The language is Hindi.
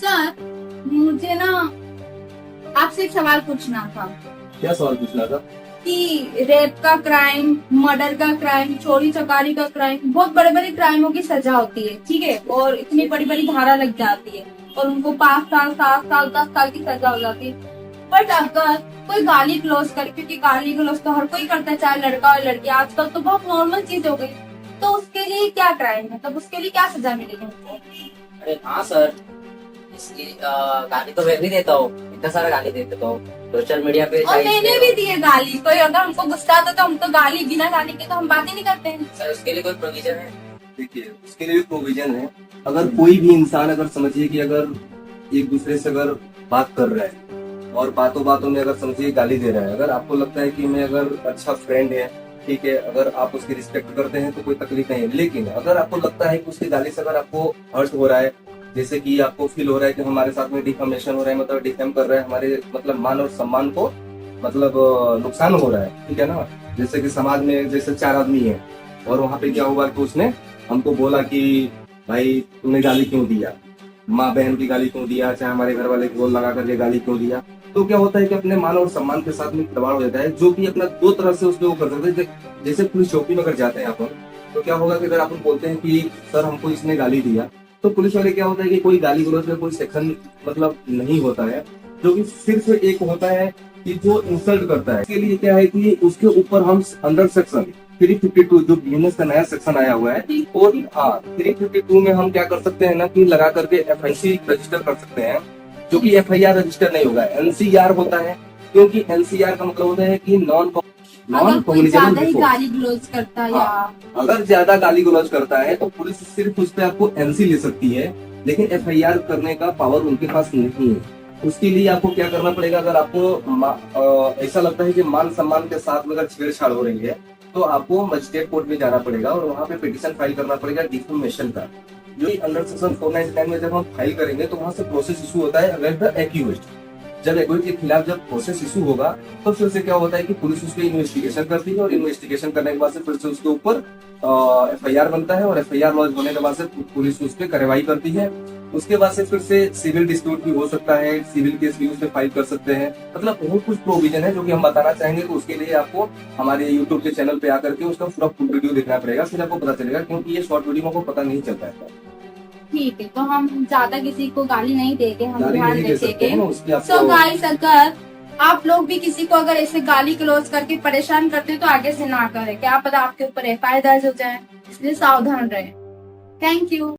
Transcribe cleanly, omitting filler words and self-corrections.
सर, मुझे ना आपसे एक सवाल पूछना था क्या सवाल पूछना था? कि रेप का क्राइम, मर्डर का क्राइम, चोरी चकारी का क्राइम, बहुत बड़े बड़े क्राइमों की सजा होती है, ठीक है, और इतनी बड़ी बड़ी धारा लग जाती है और उनको 5 साल, 7 साल, 10 साल की सजा हो जाती है। बट अगर कोई गाली गलौज करे, क्योंकि गाली गलौज तो हर कोई करता है, चाहे लड़का और लड़की, आजकल तो बहुत नॉर्मल चीज हो गई, तो उसके लिए क्या क्राइम है, मतलब उसके लिए क्या सजा मिलेगी उनको? अरे हाँ सर, इसकी गाली तो मैं भी देता हूँ, इतना सारा गाली दे देता हूँ सोशल मीडिया पे। और मैंने भी दी है गाली। कोई अगर हमको गुस्सा आता तो हम तो गाली, बिना गाली के तो हम बात ही नहीं करते हैं। सर उसके लिए कोई प्रोविजन है? देखिए, उसके लिए भी प्रोविजन है। अगर कोई भी इंसान, अगर समझिए कि अगर एक दूसरे से अगर बात कर रहा है और बातों बातों में अगर समझिए गाली दे रहा है, अगर आपको लगता है कि मैं अगर अच्छा फ्रेंड है, ठीक है, अगर आप उसकी रिस्पेक्ट करते हैं तो कोई तकलीफ नहीं है। लेकिन अगर आपको लगता है कि उसकी गाली से अगर आपको हर्ट हो रहा है, जैसे कि आपको फील हो रहा है कि हमारे साथ में डिफेमेशन हो रहा है, मतलब डिफेम कर रहा है, हमारे मतलब मान और सम्मान को मतलब नुकसान हो रहा है, ठीक है ना। जैसे कि समाज में जैसे 4 आदमी है और वहां पे क्या हुआ कि उसने हमको बोला कि भाई तुमने गाली क्यों दिया, माँ बहन की गाली क्यों दिया, चाहे हमारे घर वाले को लगा करके गाली क्यों दिया। तो क्या होता है कि अपने मान और सम्मान के साथ में दबाव हो जाता है, जो कि अपना 2 तरह से उसमें वो कर सकते हैं। जैसे पुलिस चौकी में अगर जाते हैं अपन, तो क्या होगा कि अगर अपन बोलते हैं कि सर हमको इसने गाली दिया, तो पुलिस वाले क्या होता है कि कोई गाली गलौज में कोई सेक्शन मतलब नहीं होता है, जो कि सिर्फ एक होता है कि जो इंसल्ट करता है, इसके लिए क्या है कि उसके ऊपर हम अंडर सेक्शन 352 जो बीएनएस का नया सेक्शन आया हुआ है, और हाँ 352 में हम क्या कर सकते हैं ना कि लगा करके एफआईसी रजिस्टर कर सकते हैं, जो कि एफआईआर रजिस्टर नहीं होगा, एनसीआर होता है। क्योंकि एनसीआर का मतलब होता है कि नॉन अगर कोई कम्युनिकेबल ज्यादा ही गाली गलौज करता है या अगर ज्यादा गाली गलौज करता है तो पुलिस सिर्फ उस पर आपको एनसी ले सकती है, लेकिन एफआईआर करने का पावर उनके पास नहीं है। उसके लिए आपको क्या करना पड़ेगा, अगर आपको ऐसा लगता है कि मान सम्मान के साथ में अगर छेड़छाड़ हो रही है, तो आपको मजिस्ट्रेट कोर्ट में जाना पड़ेगा और वहाँ पे पिटीशन फाइल करना पड़ेगा डिफेमेशन का, जो अंडर सेक्शन 499 में जब हम फाइल करेंगे तो वहाँ से प्रोसेस इशू होता है अगेंस्ट द एक्यूज्ड। जब एक्यूज के खिलाफ जब प्रोसेस इशू होगा तो फिर से क्या होता है कि पुलिस उसकी इन्वेस्टिगेशन करती है और इन्वेस्टिगेशन करने के बाद से फिर से उसके ऊपर एफआईआर बनता है और एफआईआर लॉन्च होने के बाद से पुलिस उस पर कार्रवाई करती है। उसके बाद से फिर से सिविल डिस्प्यूट भी हो सकता है, सिविल केस भी उस पर फाइल कर सकते हैं। मतलब बहुत कुछ प्रोविजन है जो कि हम बताना चाहेंगे, तो उसके लिए आपको हमारे यूट्यूब के चैनल पे आकर के उसका पूरा फुल वीडियो देखना पड़ेगा, फिर आपको पता चलेगा, क्योंकि ये शॉर्ट वीडियो में आपको पता नहीं चलता है। ठीक है, तो हम ज्यादा किसी को गाली नहीं देंगे, हम गाली ध्यान नहीं दे सकते हैं रखेंगे। उसकी सो आपको। गाइस, अगर आप लोग भी किसी को अगर ऐसे गाली गलौज करके परेशान करते हो तो आगे से ना करें, क्या पता आपके ऊपर एफआईआर दर्ज हो जाए, इसलिए सावधान रहें। Thank you.